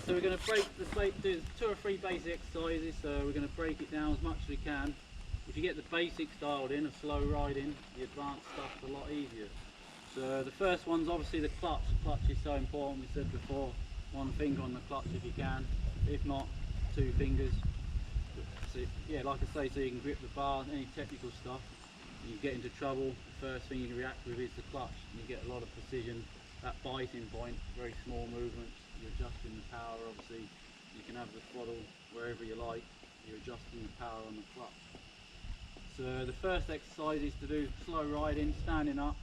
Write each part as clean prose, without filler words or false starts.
so we're going to do 2 or 3 basic exercises. So we're going to break it down as much as we can. If you get the basics dialed in, a slow riding, the advanced stuff's a lot easier. So the first one's obviously the clutch. The clutch is so important. We said before, 1 finger on the clutch if you can. If not, 2 fingers. So, yeah, like I say, so you can grip the bar, any technical stuff. You get into trouble, the first thing you react with is the clutch. You get a lot of precision. That biting point, very small movements. You're adjusting the power, obviously. You can have the throttle wherever you like. You're adjusting the power on the clutch. So the first exercise is to do slow riding, standing up.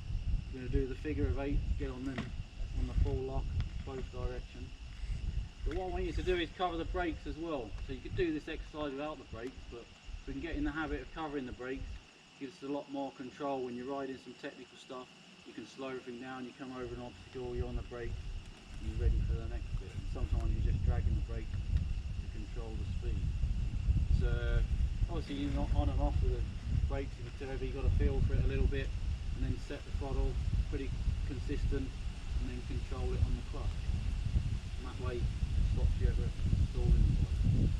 We're going to do the figure of 8, get on the full lock, both directions. But what I want you to do is cover the brakes as well. So you could do this exercise without the brakes, but if we can get in the habit of covering the brakes, it gives us a lot more control when you're riding some technical stuff. You can slow everything down, you come over an obstacle, you're on the brakes, and you're ready for the next bit. And sometimes you're just dragging the brakes to control the speed. So obviously you're not on and off with the brakes if it's heavy, you've got to feel for it a little bit, and then set the throttle pretty consistent, and then control it on the clutch. And that way it stops you ever stalling the bike.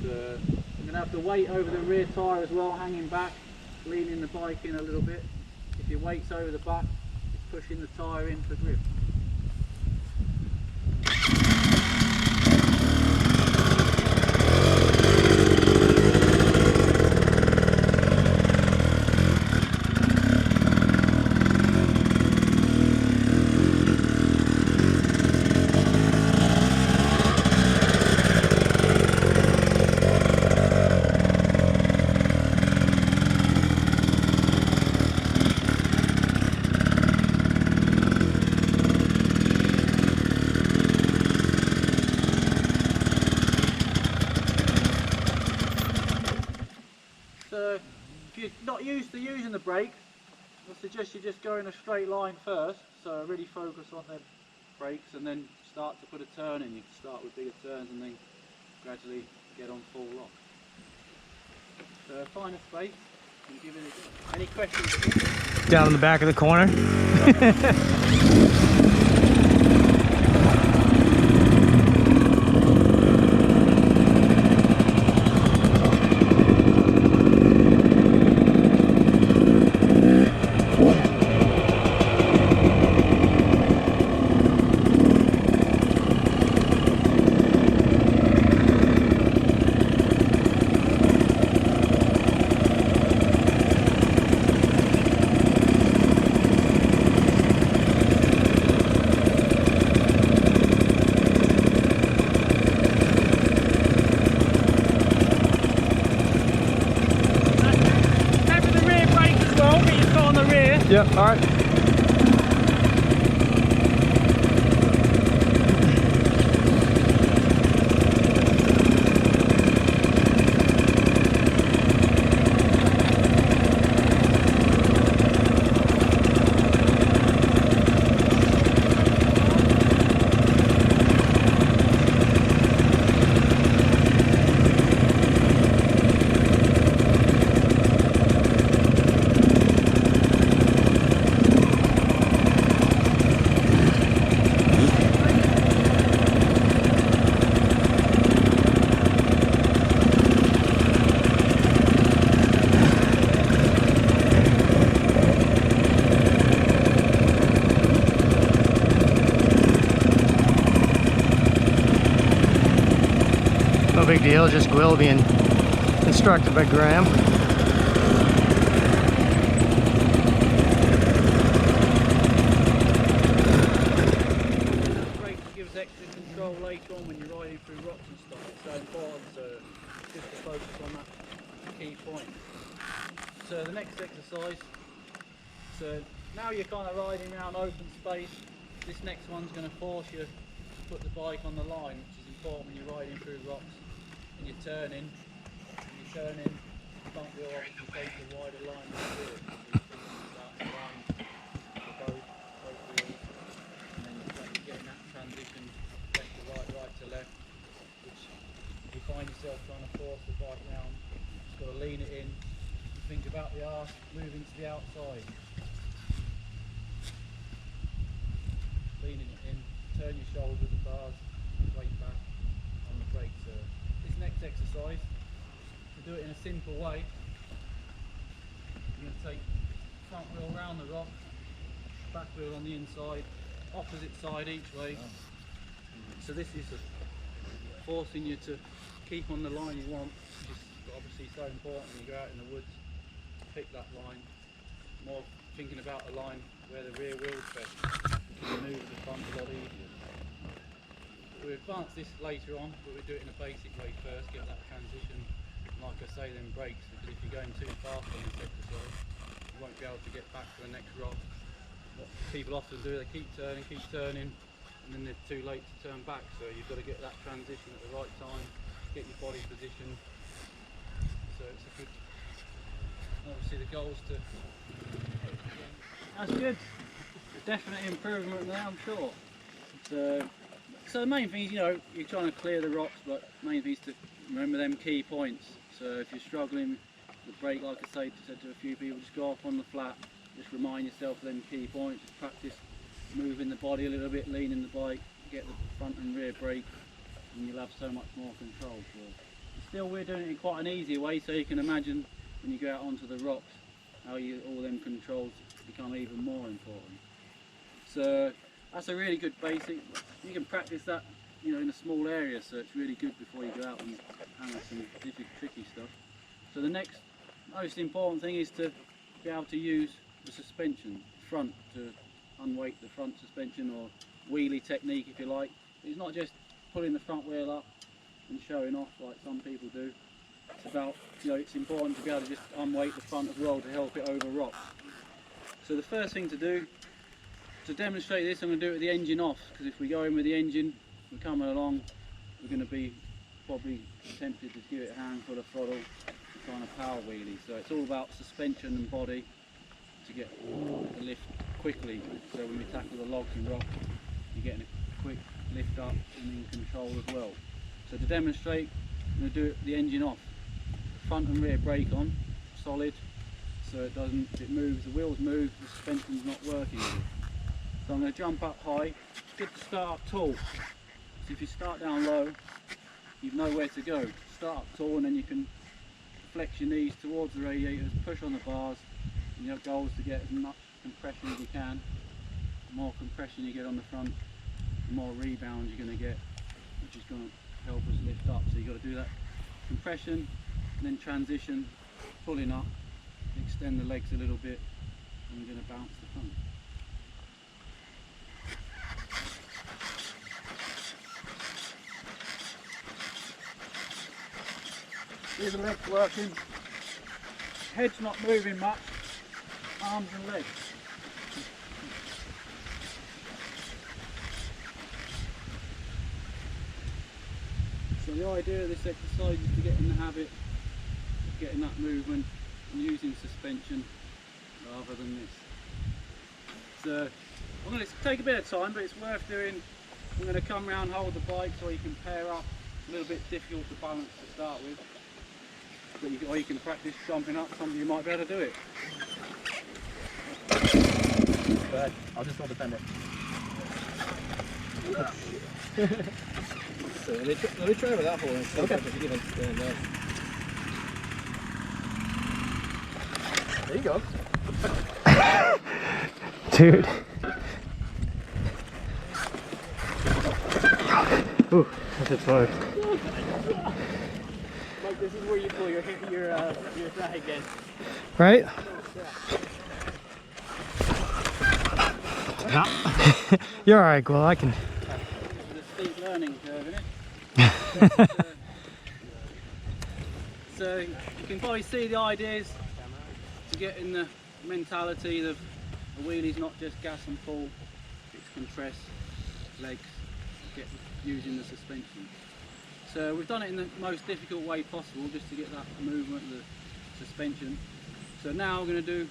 So I'm going to have the weight over the rear tyre as well, hanging back, leaning the bike in a little bit. If your weight's over the back, it's pushing the tyre in for grip. So if you're not used to using the brakes, I suggest you just go in a straight line first, so really focus on the brakes and then start to put a turn in. You can start with bigger turns and then gradually get on full lock. So find a space and give it a go. Any questions? Down in the back of the corner. Yep, all right. No big deal, just Will being instructed by Graham. Brakes gives extra control later on when you're riding through rocks and stuff. It's so important, so just to focus on that key point. So the next exercise, so now you're kind of riding around open space. This next one's going to force you to put the bike on the line, which is important when you're riding through rocks. And you're turning, you can't go off, you take the wider line of the wheel. So you start to line for both wheels, and then you're getting that transition left to right, right to left, which if you find yourself trying to force the bike round, you just got to lean it in, think about the arse moving to the outside. Leaning it in, turn your shoulders, the bars, weight back on the brake. So this next exercise, to do it in a simple way, you're going to take front wheel round the rock, back wheel on the inside, opposite side each way. So this is forcing you to keep on the line you want, which is obviously so important when you go out in the woods. Pick that line, more thinking about a line where the rear wheel's best. You can manoeuvre the front a lot easier. We'll advance this later on, but we'll do it in a basic way first, get that transition. Like I say, then brakes, because if you're going too fast on this exercise, you won't be able to get back to the next rock. What people often do, they keep turning, and then they're too late to turn back. So you've got to get that transition at the right time, get your body positioned. So it's a good, obviously the goal is to... That's good. Definite improvement there, I'm sure. So the main thing is, you know, you're trying to clear the rocks, but the main thing is to remember them key points. So if you're struggling with the brake, like I said to a few people, just go off on the flat, just remind yourself of them key points, just practice moving the body a little bit, leaning the bike, get the front and rear brake, and you'll have so much more control. So still, we're doing it in quite an easy way, so you can imagine when you go out onto the rocks, how all them controls become even more important. So that's a really good basic. You can practice that, you know, in a small area, so it's really good before you go out and hammer some tricky stuff. So the next most important thing is to be able to use the suspension front to unweight the front suspension, or wheelie technique if you like. It's not just pulling the front wheel up and showing off like some people do. It's about, you know, it's important to be able to just unweight the front as well to help it over rocks. So the first thing to do, to demonstrate this, I'm going to do it with the engine off, because if we go in with the engine, we're coming along, we're going to be probably tempted to give it a handful of throttle to try and power wheelie. So it's all about suspension and body to get the lift quickly. So when we tackle the logs and rocks, you're getting a quick lift up and in control as well. So to demonstrate, I'm going to do it with the engine off. Front and rear brake on, solid, so it moves, the wheels move, the suspension's not working. So I'm going to jump up high. It's good to start up tall. So if you start down low, you know where to go. Start up tall, and then you can flex your knees towards the radiators, push on the bars, and your goal is to get as much compression as you can. The more compression you get on the front, the more rebound you're going to get, which is going to help us lift up. So you've got to do that compression, and then transition, pulling up, extend the legs a little bit, and you're going to bounce the front. See the legs working, head's not moving much, arms and legs. So the idea of this exercise is to get in the habit of getting that movement and using suspension rather than this. So I'm going to take a bit of time, but it's worth doing. I'm going to come round, hold the bike so you can pair up. It's a little bit difficult to balance to start with, but or you can practice jumping up. Some of you might be able to do it. But I'll just hold the bend it. So let me try without holding it. Okay. If you can stand up. There you go. Dude. Ooh, that's hard. Like, this is where you pull your thigh again. Right? You're alright, Gwen. I can. This is a steep learning curve, isn't it? So you can probably see the ideas to get in the mentality of a wheelie's not just gas and pull, it's compress, legs, using the suspension. So we've done it in the most difficult way possible just to get that movement of the suspension. So now we're going to do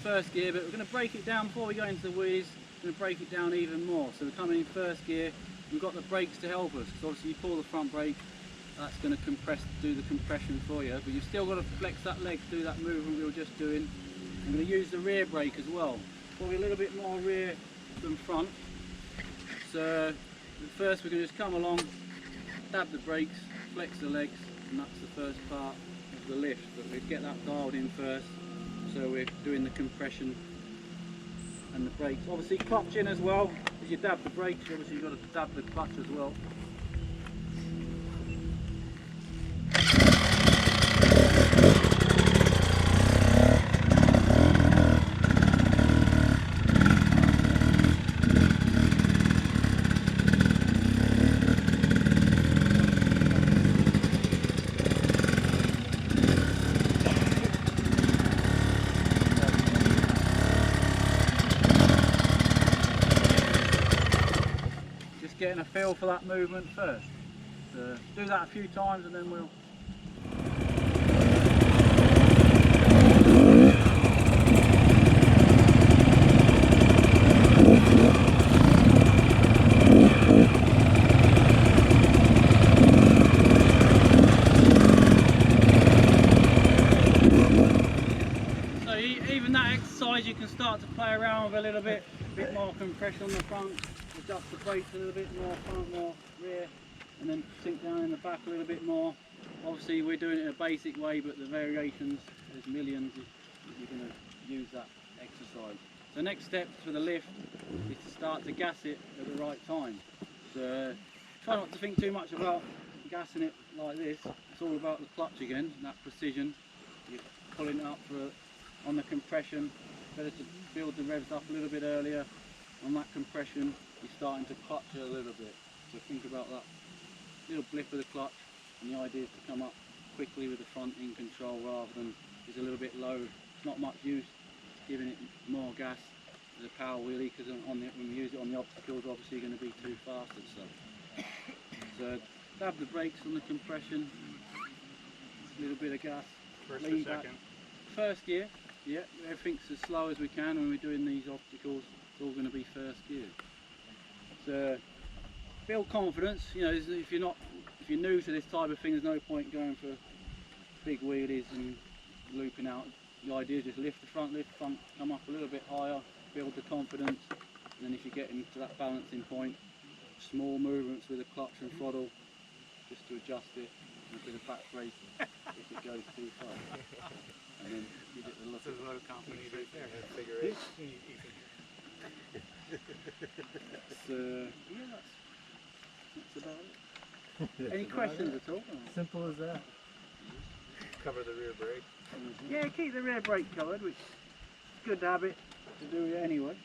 first gear, but we're going to break it down before we go into the wheelies. We're going to break it down even more. So we're coming in first gear, we've got the brakes to help us. So obviously you pull the front brake, that's going to do the compression for you, but you've still got to flex that leg to do that movement we were just doing. I'm going to use the rear brake as well, probably a little bit more rear than front. So first we're going to just come along, dab the brakes, flex the legs, and that's the first part of the lift. But we get that dialed in first, so we're doing the compression and the brakes. Obviously clutch in as well. As you dab the brakes, obviously you've got to dab the clutch as well. Getting a feel for that movement first. So do that a few times and then we'll so even that exercise you can start to play around with a little bit more compression on the front. Adjust the brakes a little bit more, front more, rear, and then sink down in the back a little bit more. Obviously we're doing it in a basic way, but the variations, there's millions if you're going to use that exercise. So next step for the lift is to start to gas it at the right time. So try not to think too much about gassing it like this. It's all about the clutch again, that precision. You're pulling it up on the compression, better to build the revs up a little bit earlier. On that compression, you're starting to clutch it a little bit. So think about that little blip of the clutch, and the idea is to come up quickly with the front in control rather than it's a little bit low. It's not much use giving it more gas as a power wheelie, because when we use it on the obstacles, obviously you're going to be too fast and stuff. So dab the brakes on the compression, a little bit of gas. First or second? First gear, yeah, everything's as slow as we can when we're doing these obstacles. It's all going to be first gear. So build confidence. You know, if you're new to this type of thing, there's no point going for big wheelies and looping out. The idea is just lift the front, come up a little bit higher, build the confidence, and then if you get into that balancing point, small movements with the clutch and throttle, just to adjust it, and a bit of back brake if it goes too far. And then you get the look. This is low company right there. Figure eight. Yeah, that's about it. Any questions at all? Simple as that. Cover the rear brake. Yeah, keep the rear brake covered, which is a good habit to do anyway.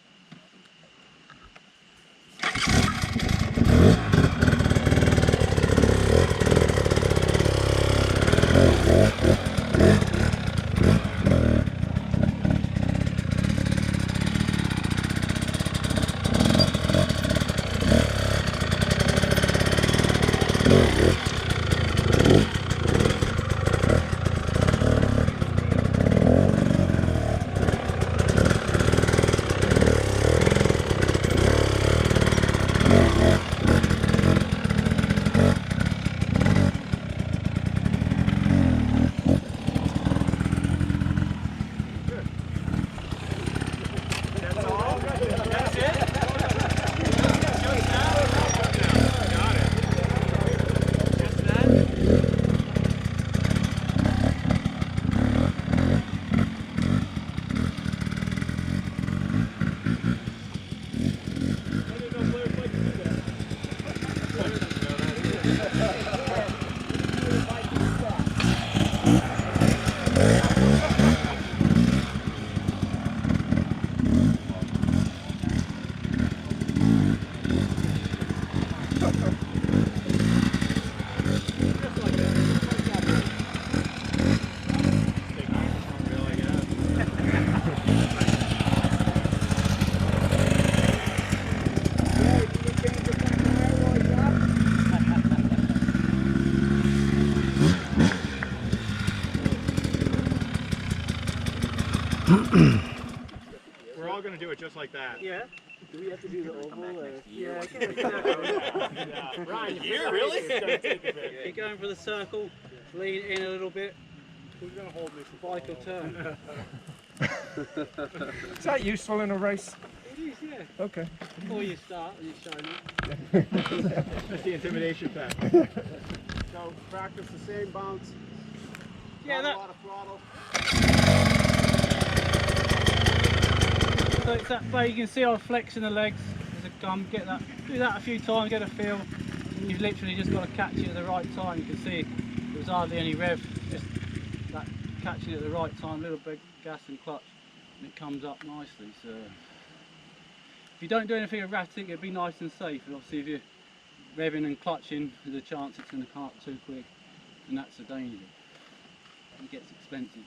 We're all going to do it just like that. Yeah. Do we have to do the oval or? Yeah. Right here, really? You're going for the circle. Lean in a little bit. Who's going to hold me? Bike or turn. Is that useful in a race? It is, yeah. Okay. Before you start and you're showing up. That's the intimidation factor. So practice the same bounce. Yeah, Not a lot of throttle. So it's that bait, you can see I'm flexing the legs as I come, do that a few times, get a feel, and you've literally just got to catch it at the right time. You can see there's hardly any rev, just that catching it at the right time, a little bit gas and clutch, and it comes up nicely. So if you don't do anything erratic, it'd be nice and safe, and obviously if you're revving and clutching, there's a chance it's going to come up too quick, and that's a danger. It gets expensive.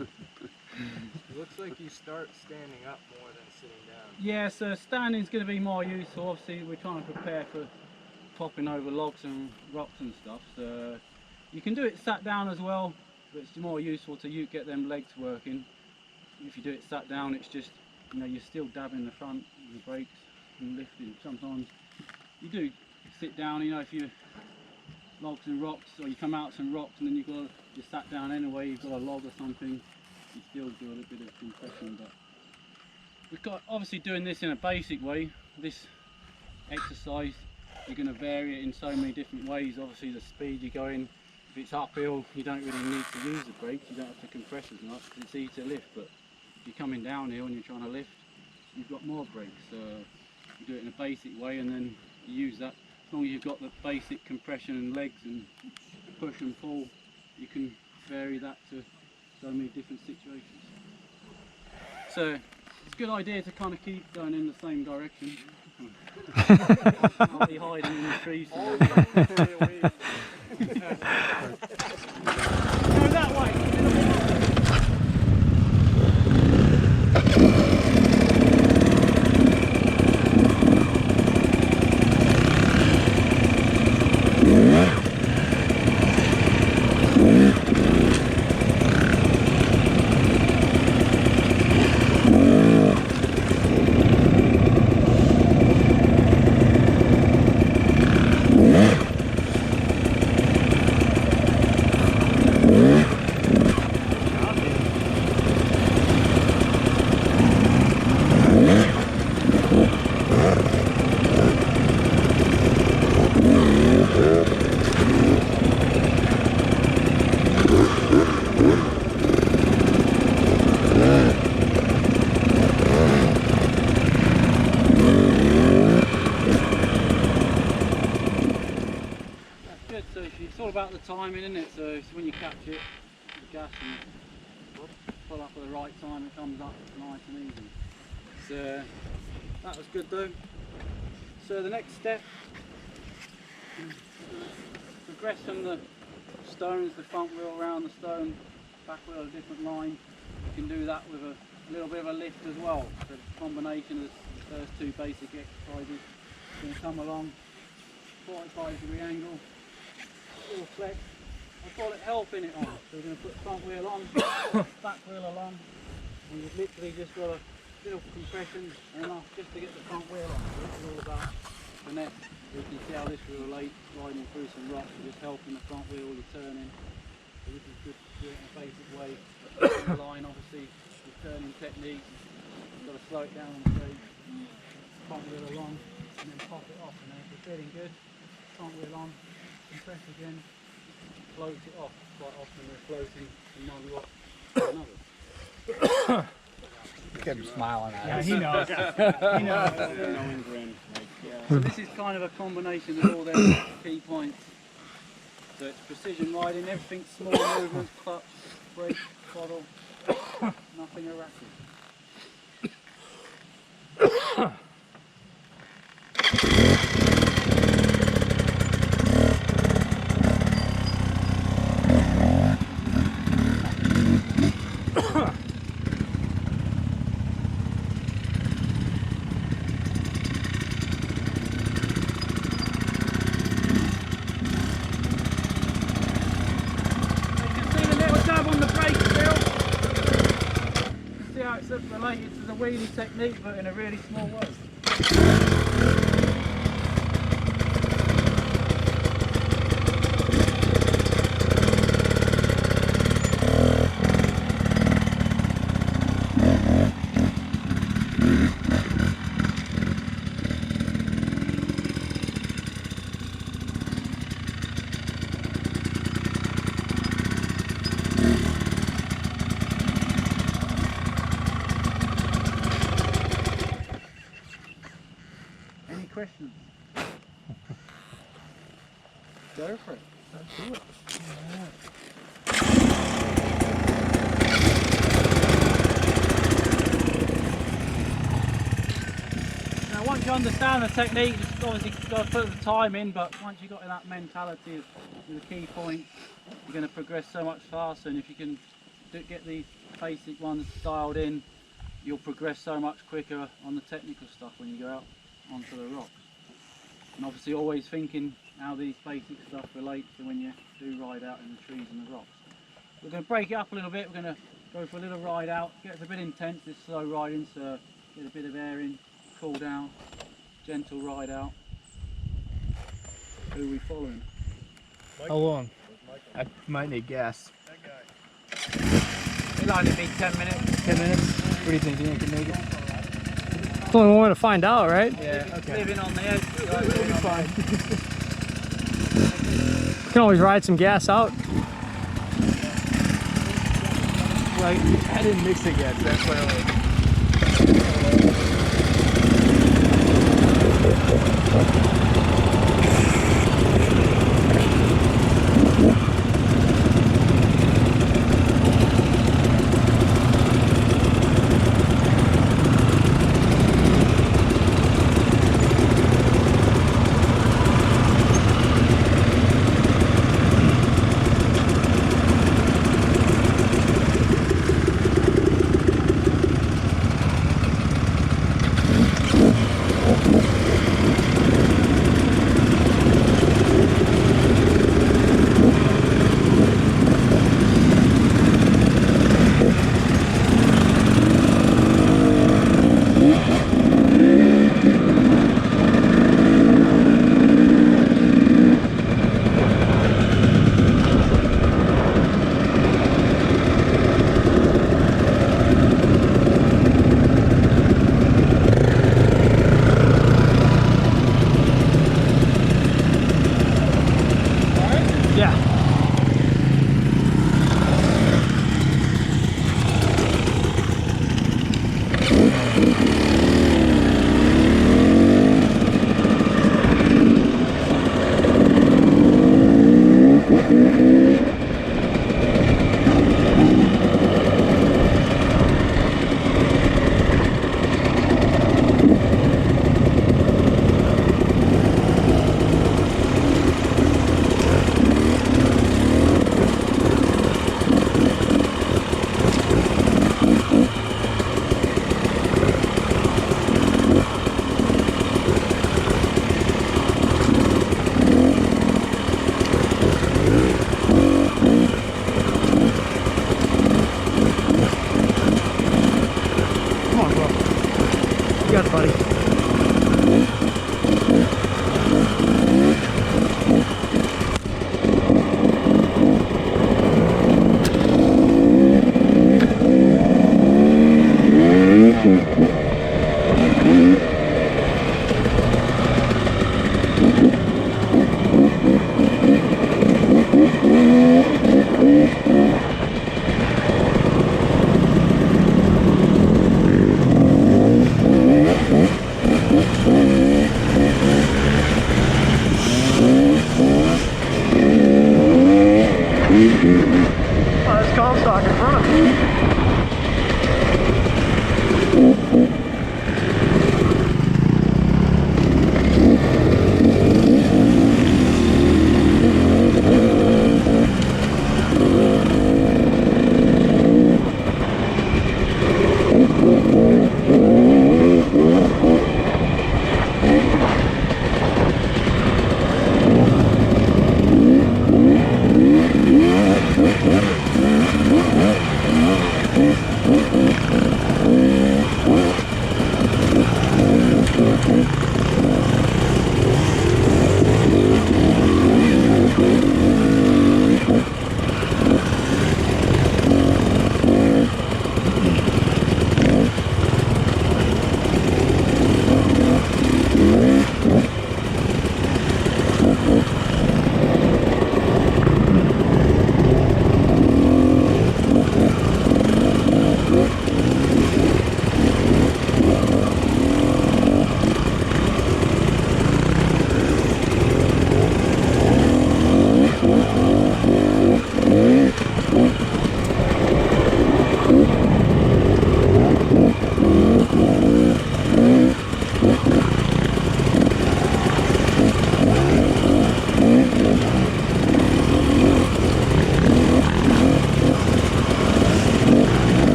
It looks like you start standing up more than sitting down. Yeah, so standing is going to be more useful. Obviously we're trying to prepare for popping over logs and rocks and stuff, so you can do it sat down as well, but it's more useful to get them legs working. If you do it sat down, it's just, you know, you're still dabbing the front and the brakes and lifting. Sometimes you do sit down, you know, if you logs and rocks, or you come out some rocks and then you're sat down anyway, you've got a log or something, you still do a little bit of compression. But we've got, obviously doing this in a basic way, this exercise you're going to vary it in so many different ways. Obviously the speed you go in, if it's uphill you don't really need to use the brakes, you don't have to compress as much because it's easy to lift, but if you're coming downhill and you're trying to lift, you've got more brakes. So you do it in a basic way and then you use that. As long as you've got the basic compression and legs and push and pull, you can vary that to so many different situations. So it's a good idea to kind of keep going in the same direction. Not be hiding in the trees. Go that way. It's all about the timing, isn't it? So it's when you catch it, the gas and pull up at the right time, it comes up nice and easy. So that was good though. So the next step, progress from the stones, the front wheel around the stone, back wheel a different line. You can do that with a little bit of a lift as well. So the combination of the first two basic exercises. You're going to come along, 45-degree angle, little flex. I call it helping it on. So we're going to put front wheel on, back wheel along, and you've literally just got a little compression enough just to get the front wheel on. So this is all about finesse. You can see how this will relate, riding through some rocks, just helping the front wheel, you're turning. So this is good to do it in a basic way. In the line, obviously, the turning technique, you've got to slow it down on the brake, front wheel along, and then pop it off. And then if you're feeling good, front wheel on, compress again, float it off. Quite often we're floating from one rock to another. Keep him smiling at Yeah, us. he knows. He knows. So this is kind of a combination of all their key points. So it's precision riding, everything small movements, clutch, brake, throttle, nothing erratic. It's related to the wheelie technique, but in a really small way. questions? Go for it. Now once you understand the technique, you've obviously got to put the time in, but once you've got that mentality of the key points, you're going to progress so much faster, and if you can get these basic ones dialed in, you'll progress so much quicker on the technical stuff when you go out onto the rocks. And obviously always thinking how these basic stuff relates to when you do ride out in the trees and the rocks. We're going to break it up a little bit. We're going to go for a little ride out. Gets a bit intense, this slow riding, so get a bit of air in, cool down, gentle ride out. Who are we following? How long? I might need gas. It'll only be 10 minutes. 10 minutes? What do you think? You think you can make it? It's only one way to find out, right? Yeah, okay. Living on the edge. We'll be fine. You can always ride some gas out. Like, I didn't mix it yet, so that's why I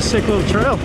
sick little trail.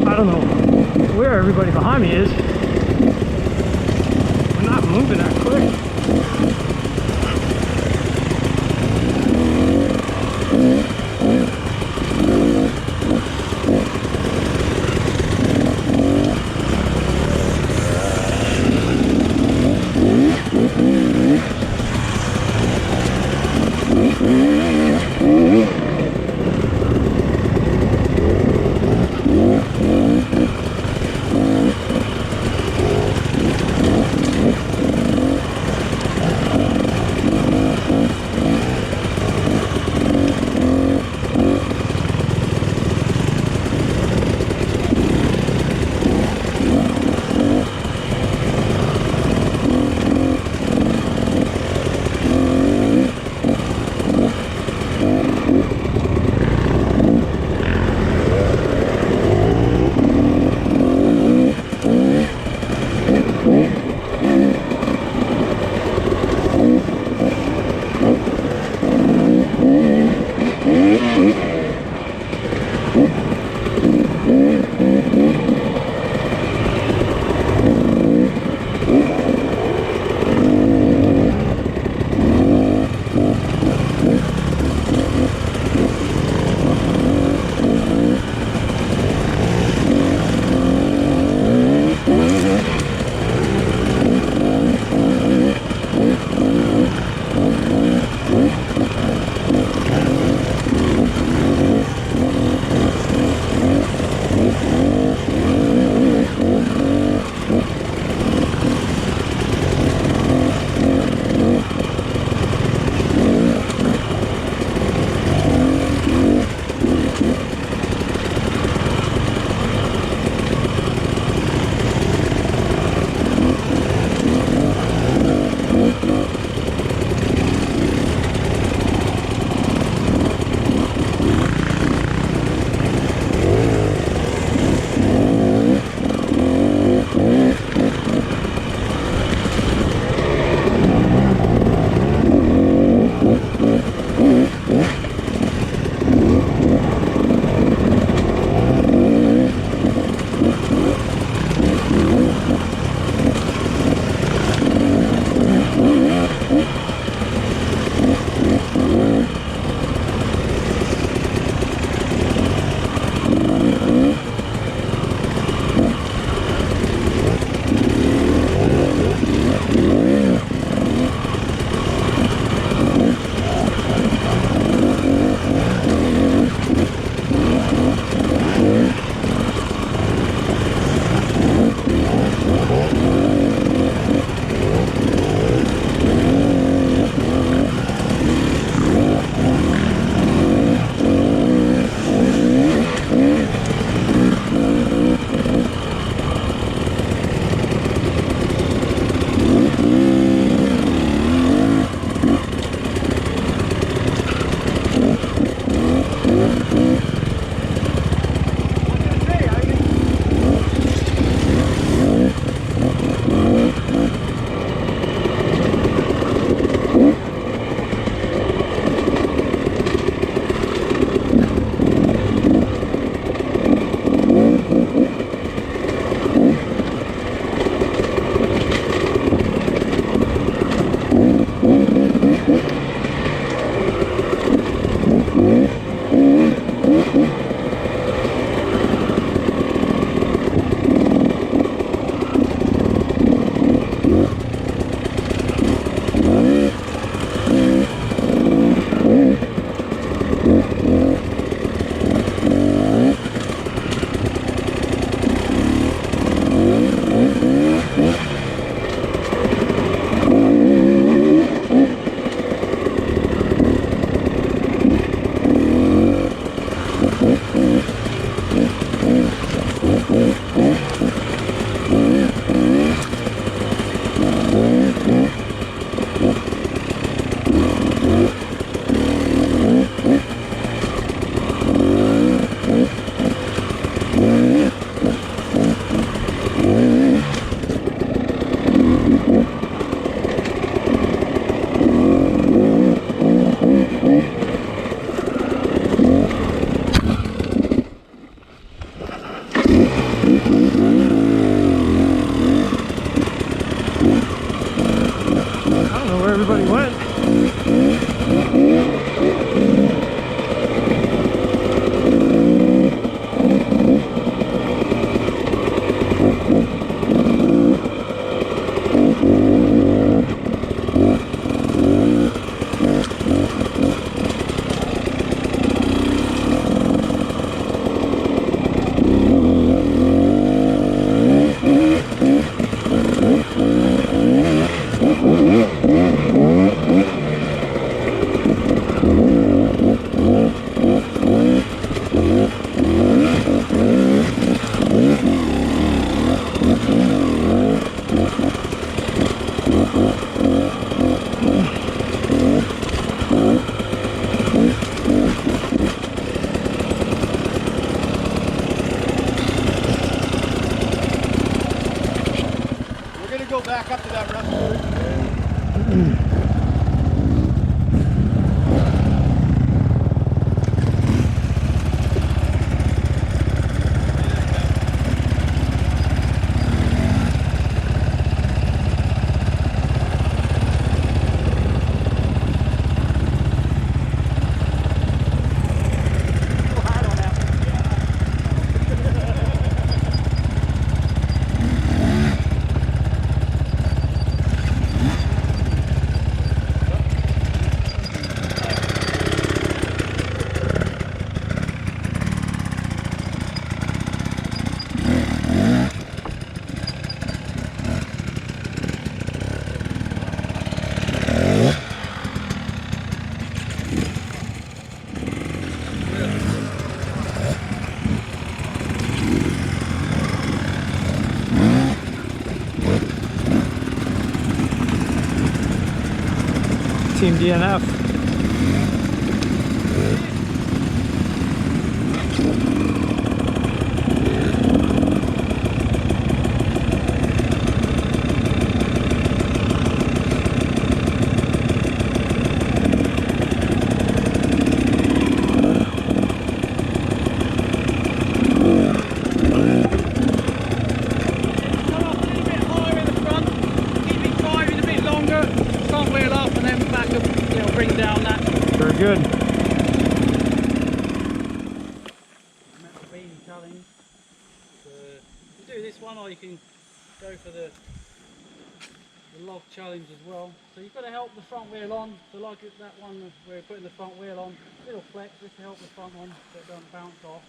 I don't know where everybody behind me is. We're not moving that quick. everybody went. Go back up to that rest. Team DNF. Bring down that. Very good. Beam challenge. You can do this one, or you can go for the log challenge as well. So you've got to help the front wheel on. So like that one where we're putting the front wheel on, little flex just to help the front on so it doesn't bounce off.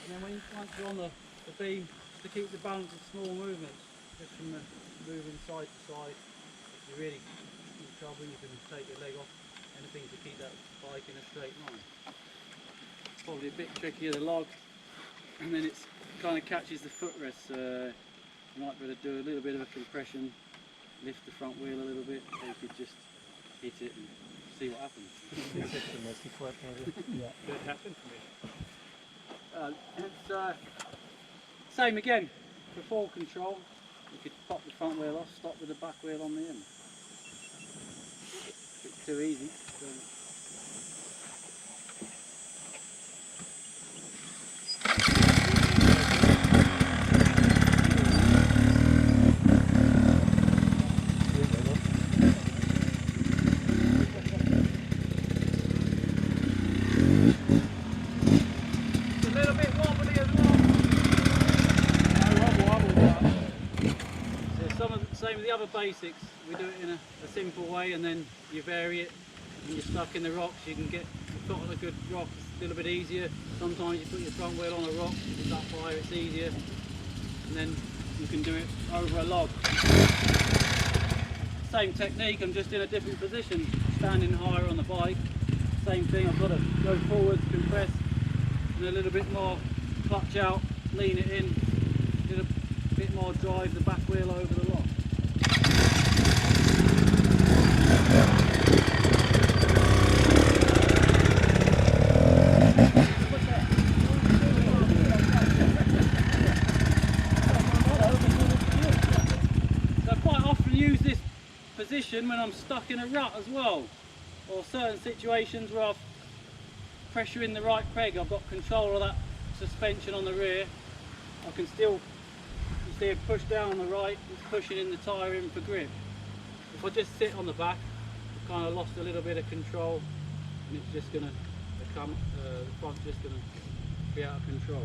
And then once you're on the beam, to keep the balance of small movements, just from the moving side to side. If you're really in trouble, you can take your leg off. Anything to keep that bike in a straight line. Probably a bit trickier, the log, and then it kind of catches the footrest. You might be able to do a little bit of a compression, lift the front wheel a little bit, or you could just hit it and see what happens. Yeah. Could happen to me. It's same again, for full control, you could pop the front wheel off, stop with the back wheel on the end. If it's too easy. Same with the other basics, we do it in a simple way, and then you vary it. When you're stuck in the rocks, you can get the foot on a good rock, it's a little bit easier. Sometimes you put your front wheel on a rock, if it's up higher it's easier. And then you can do it over a log. Same technique, I'm just in a different position, standing higher on the bike. Same thing, I've got to go forwards, compress, and a little bit more clutch out, lean it in, a little bit more drive the back wheel over the log. Use this position when I'm stuck in a rut as well, or certain situations where I've pressure in the right peg, I've got control of that suspension on the rear. I can still, you see it push down on the right, it's pushing in the tyre in for grip. If I just sit on the back, kind of lost a little bit of control, and it's just going to become, the front's just going to be out of control.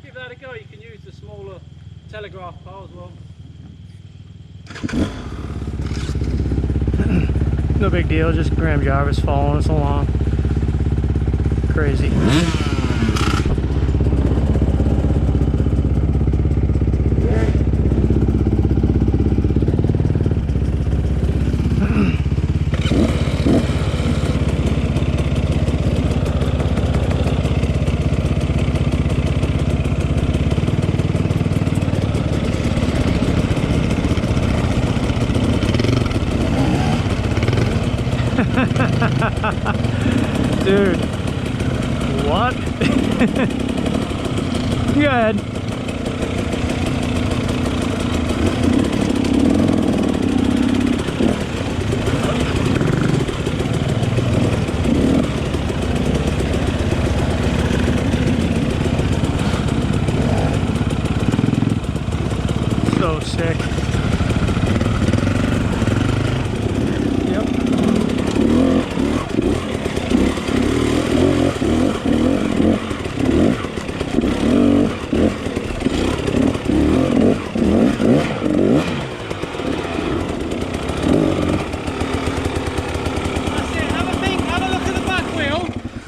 Give that a go. You can use the smaller telegraph pole as well. No big deal, just Graham Jarvis following us along. Crazy. Dude, what? Go ahead. So sick.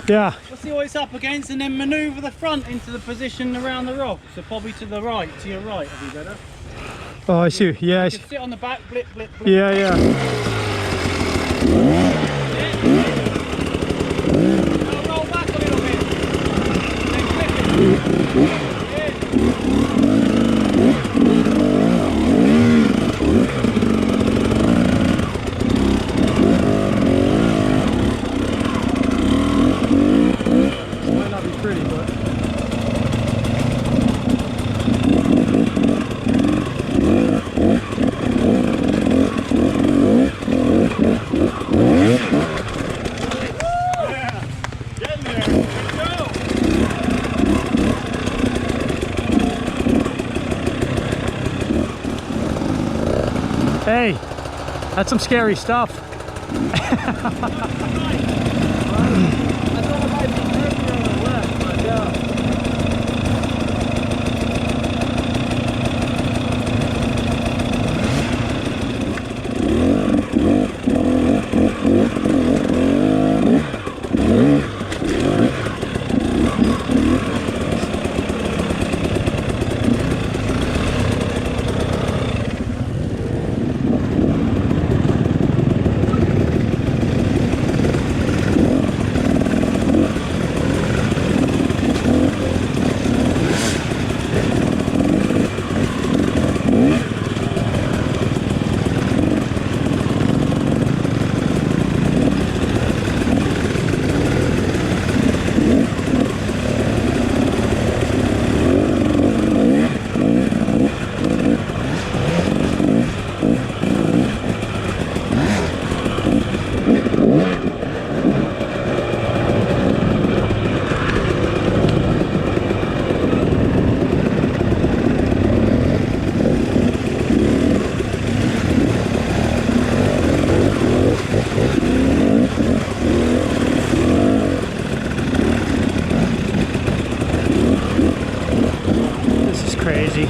Yeah. We'll see what it's up against and then manoeuvre the front into the position around the rock. So probably to the right, to your right, would be better. Oh, I see. Yeah, I You see. can sit on the back, blip, blip, blip. Yeah, yeah. Now roll back a little bit. Then clip it. Might not be pretty, but hey, that's some scary stuff. Crazy.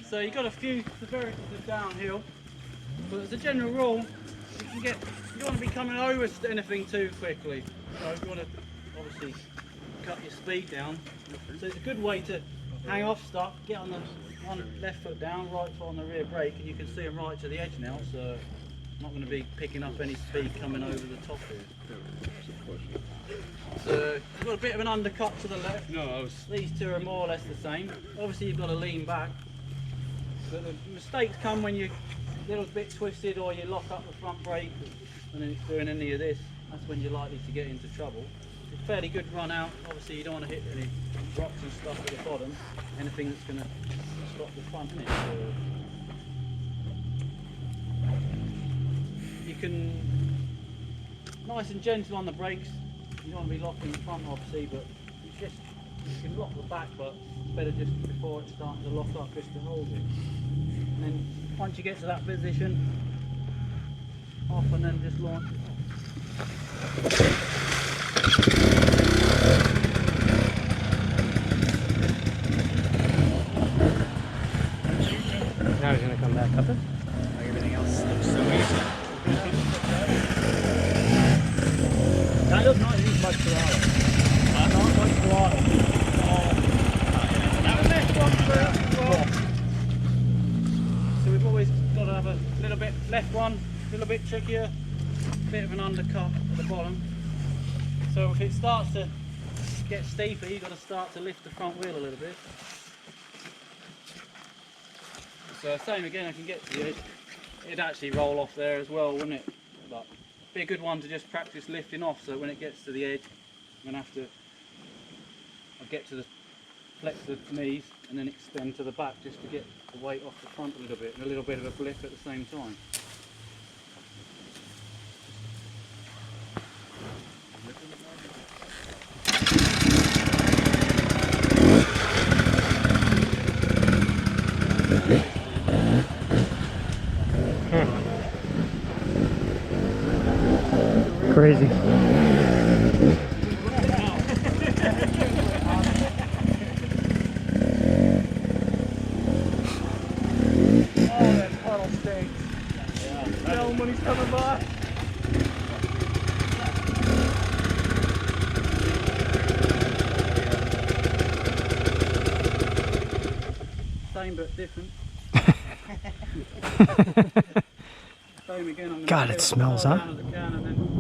So you've got a few severities of downhill, but as a general rule, you don't want to be coming over anything too quickly. So you want to obviously cut your speed down. So it's a good way to hang off stuff, get on the left foot down, right foot on the rear brake, and you can see them right to the edge now. So I'm not going to be picking up any speed coming over the top here. So you've got a bit of an undercut to the left. These two are more or less the same. Obviously you've got to lean back. But the mistakes come when you little bit twisted, or you lock up the front brake and then it's doing any of this, that's when you're likely to get into trouble. It's a fairly good run out. Obviously you don't want to hit any rocks and stuff at the bottom, anything that's going to stop the front in it. So you can, nice and gentle on the brakes, you don't want to be locking the front obviously, but it's just, you can lock the back, but it's better just before it starts to lock up just to hold it. And then once you get to that position, off and then just launch it off. Now he's gonna come back up it. Like everything else looks so easy. That does not use much throttle. Not much throttle. That was next one first as well. So we've always got to have a little bit left one, a little bit trickier, a bit of an undercut at the bottom. So if it starts to get steeper, you've got to start to lift the front wheel a little bit. So same again, I can get to the edge. It'd actually roll off there as well, wouldn't it? But be a good one to just practice lifting off, so when it gets to the edge, I'm going to have to, I'll get to the flex the knees and then extend to the back just to get the weight off the front a little bit, and a little bit of a blip at the same time. Crazy. When he's coming by. Same but different. Same again, I'm God, it smells, huh? down as I can and then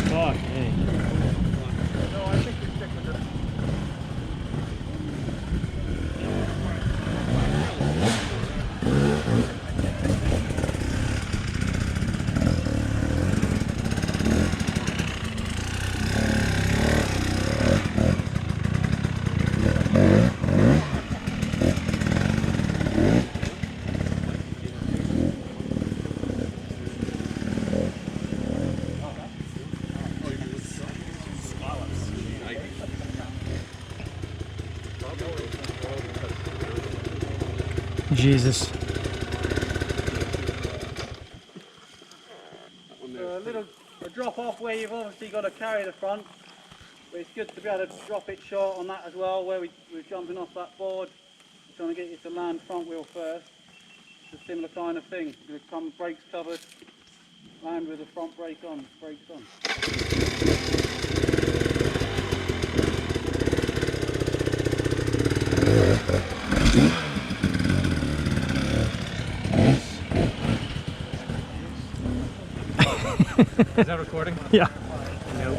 Fuck, hey. No, I think we stick with it. Jesus. a drop off where you've obviously got to carry the front, but it's good to be able to drop it short on that as well, where we're jumping off that board, trying to get you to land front wheel first. It's a similar kind of thing. You come brakes covered, land with the front brake on, brakes on. Is that recording? Yeah. Nope.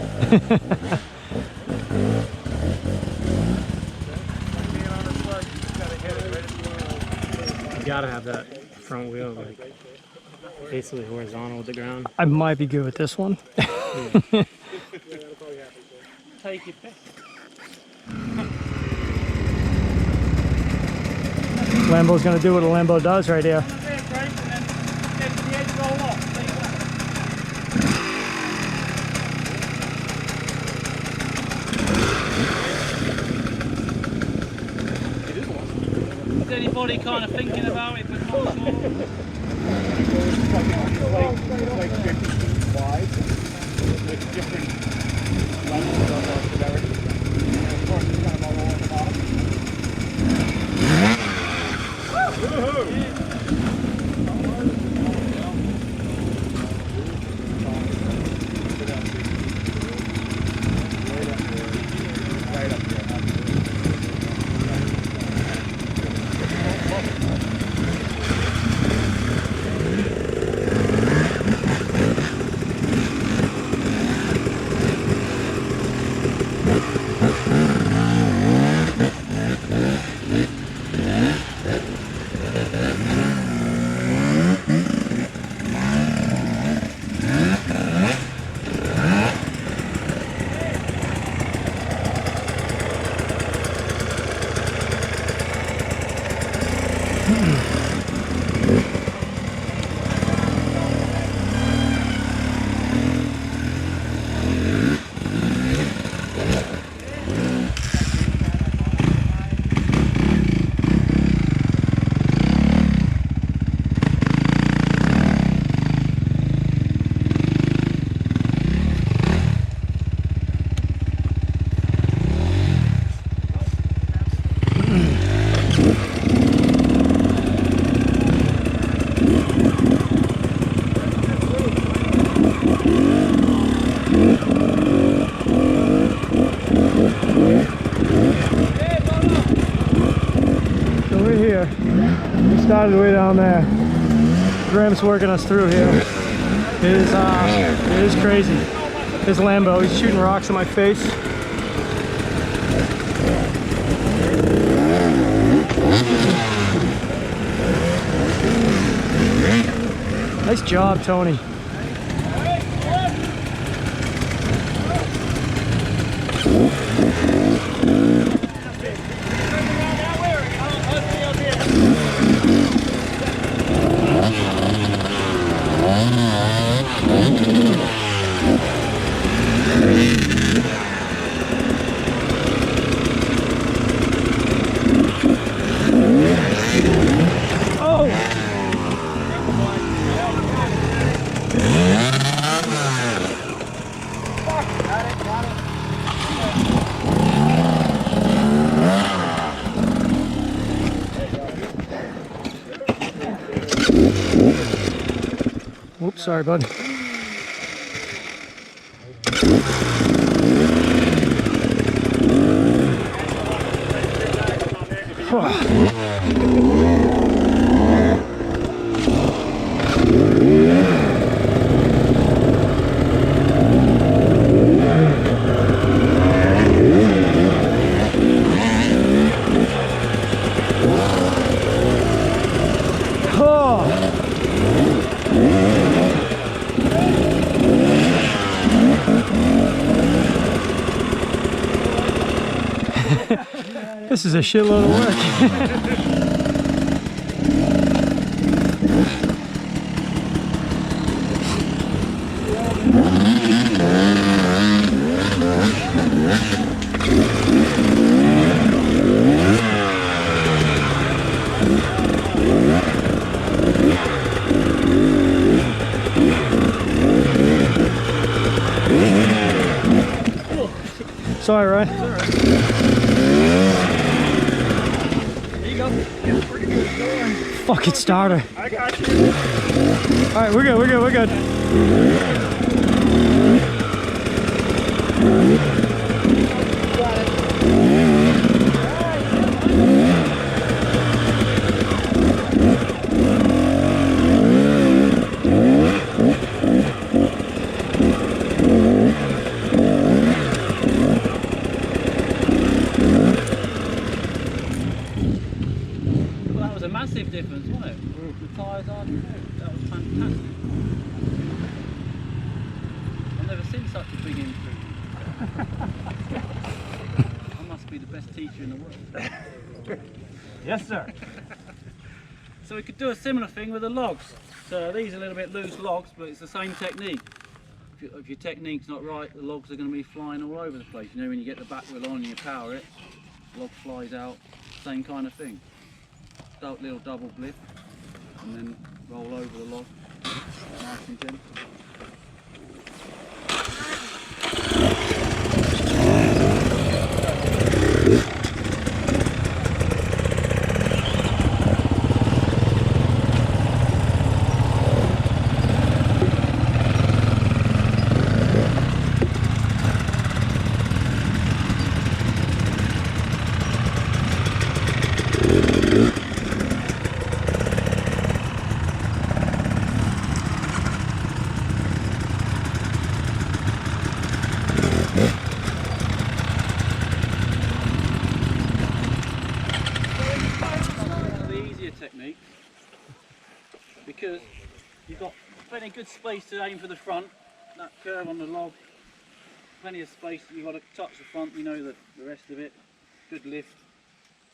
You gotta have that front wheel like basically horizontal with the ground. I might be good with this one. Take your pick. Lambo's gonna do what a Lambo does right here. Is anybody kind of thinking about it but not sure? like 50 feet wide with different levels of severity. And of course, it's kind of all over the bottom. Right up there. decided way down there. Graham's working us through here. It is crazy. His Lambo, he's shooting rocks in my face. Nice job, Tony. Whoops, sorry, bud. This is a shitload of work. Sorry, Ryan. There you go. Yeah, pretty good going. Fucking starter. I got you. Alright, we're good, we're good, we're good. Well, that was a massive difference, wasn't it? The tyres are new. That was fantastic. I've never seen such a big improvement. I must be the best teacher in the world. Yes, sir. So we could do a similar thing with the logs. So these are a little bit loose logs, but it's the same technique. If your technique's not right, the logs are going to be flying all over the place. You know, when you get the back wheel on and you power it, the log flies out, same kind of thing. Little double blip, and then roll over the log, nice and gentle. Technique, because you've got plenty of good space to aim for the front. That curve on the log, plenty of space. You've got to touch the front, you know, that the rest of it, good lift,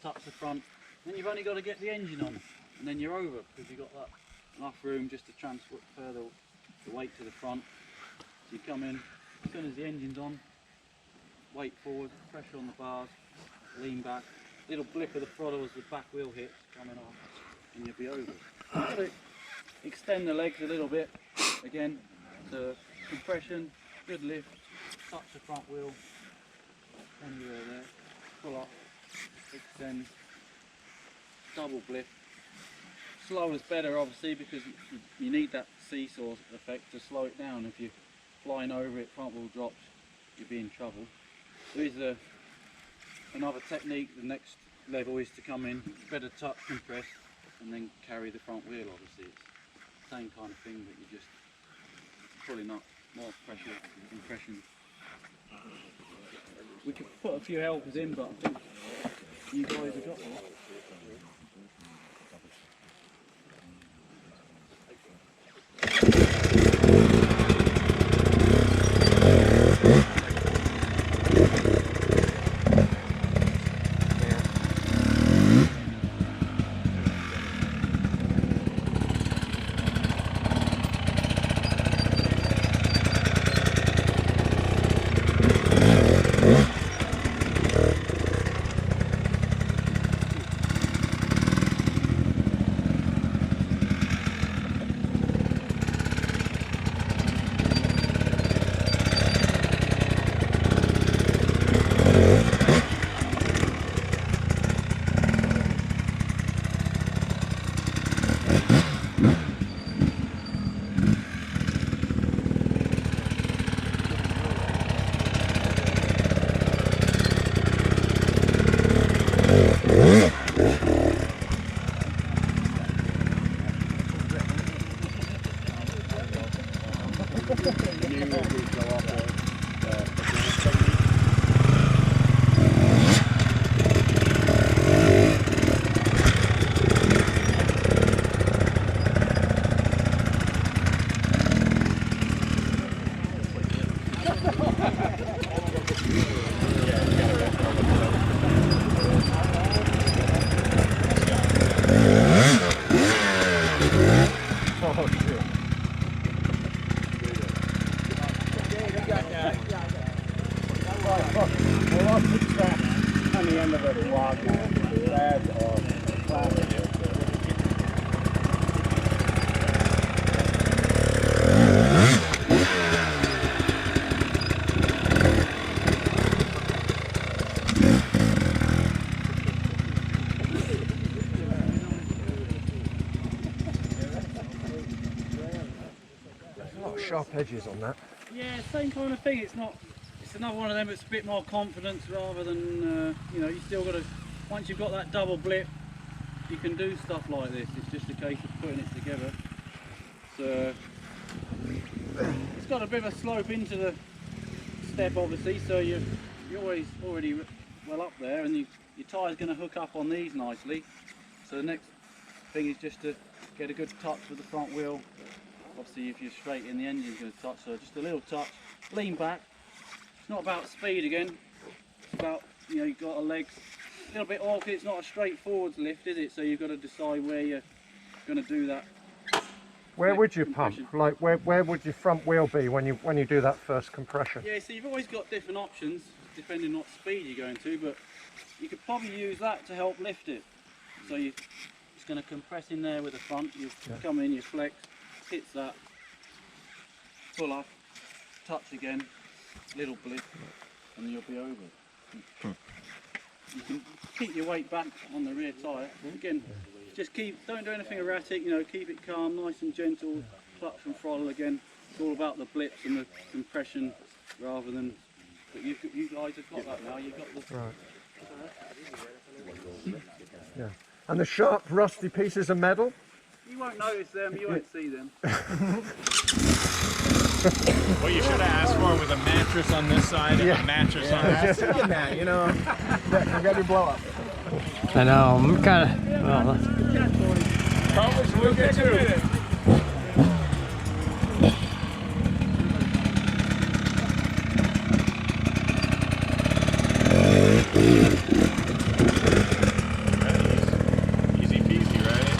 touch the front. Then you've only got to get the engine on, and then you're over, because you've got that enough room just to transfer the weight to the front. So you come in, as soon as the engine's on, weight forward, pressure on the bars, lean back, little blip of the throttle as the back wheel hits, coming off, and you'll be over. You've got to extend the legs a little bit, again, so compression, good lift, touch the front wheel, anywhere there, pull up, extend, double blip. Slow is better obviously, because you need that seesaw effect to slow it down. If you're flying over it, front wheel drops, you'll be in trouble. There is another technique. The next level is to come in, better touch, compress, and then carry the front wheel. Obviously it's the same kind of thing, but you're just pulling up more pressure, compression. We could put a few helpers in, but I think you guys have got them. On the end of a block now, that's classic. A lot of sharp edges on that. Yeah, same kind of thing. It's not. It's another one of them that's a bit more confidence rather than you know. You still got to. Once you've got that double blip, you can do stuff like this. It's just a case of putting it together. So it's got a bit of a slope into the step, obviously. So you're always already well up there, and your tyre's going to hook up on these nicely. So the next thing is just to get a good touch with the front wheel. Obviously, if you're straight in, the engine's going to touch. So just a little touch, lean back. It's not about speed again. It's about, you know, you've got a legs. A little bit awkward. It's not a straightforward lift, is it? So you've got to decide where you're going to do that. Where would you pump? Compression. Like where would your front wheel be when you do that first compression? Yeah, so you've always got different options depending on what speed you're going to, but you could probably use that to help lift it. So you're just going to compress in there with the front. You come in, you flex, hits that, pull up, touch again, little blip, and you'll be over. You can keep your weight back on the rear tyre. Again, just don't do anything erratic, you know, keep it calm, nice and gentle, clutch and throttle again. It's all about the blips and the compression rather than, but you guys have got that now, you've got the... Right. Yeah. And the sharp, rusty pieces of metal? You won't notice them, you won't see them. What you should have asked for was a mattress on this side and a mattress on that side. Thinking that, you know, you got your blow up. I know, I'm kind of, well, Probably we'll get to it. Easy peasy, right?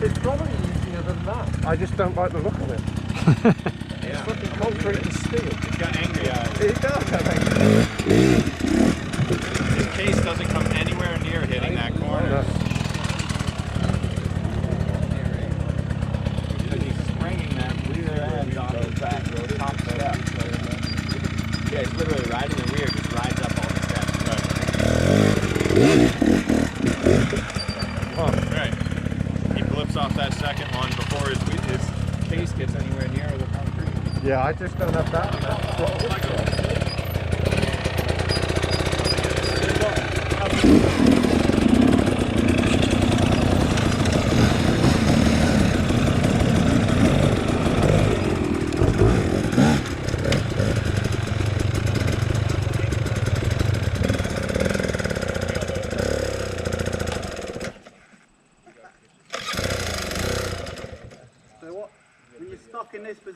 It's probably easier than that. I just don't like the look of it. It's fucking concrete and steel. It's got angry eyes. It does have angry. His case doesn't come anywhere near hitting that corner. Because he's springing that rear end on the back top step. Yeah, it's literally riding the rear, just rides up all the steps. Right. He flips off that second one before his case gets anywhere near the concrete. Yeah, I just don't have that on that throttle.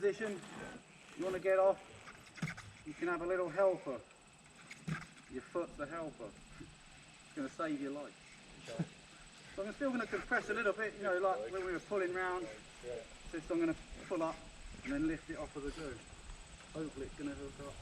position, you want to get off, you can have a little helper. Your foot's the helper. It's going to save your life. So I'm still going to compress a little bit, you know, like when we were pulling round. So I'm going to pull up and then lift it off as I go. Hopefully it's going to hook up.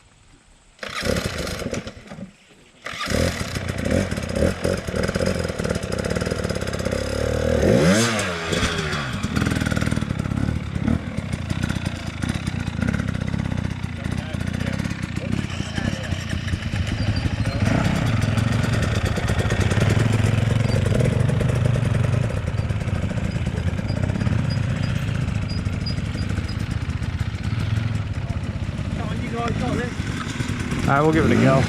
Alright, we'll give it a go.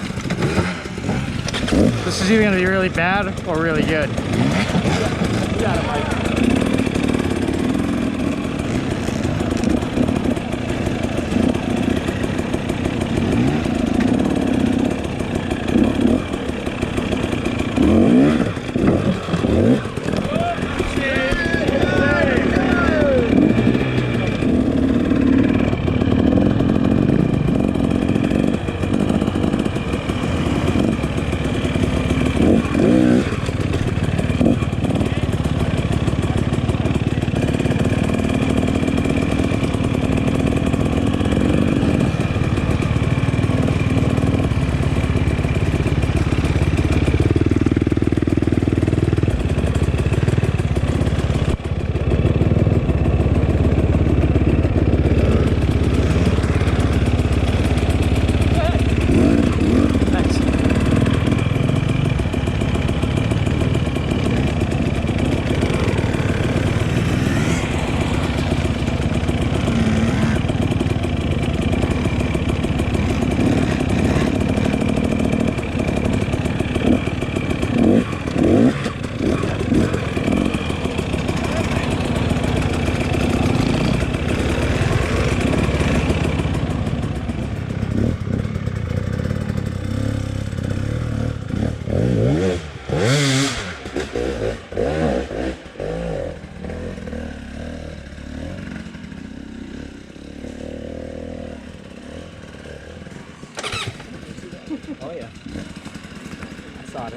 This is either going to be really bad or really good. You got it, Mike. Oh yeah. I saw it.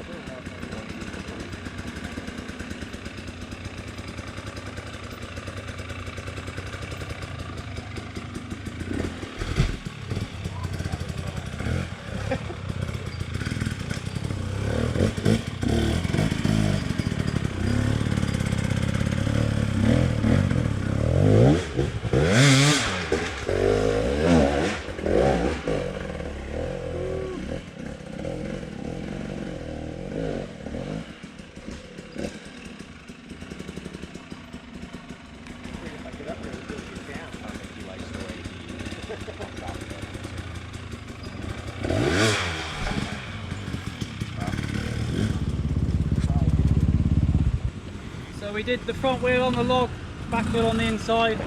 So we did the front wheel on the log, back wheel on the inside,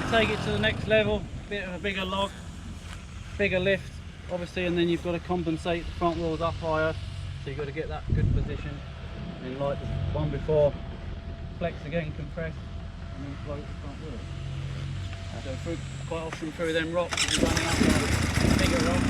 take it to the next level, bit of a bigger log, bigger lift obviously, and then you've got to compensate the front wheels up higher, so you've got to get that good position, and like the one before, flex again, compress, and then float the front wheel. So quite often through them rocks, you're running up on a bigger rock,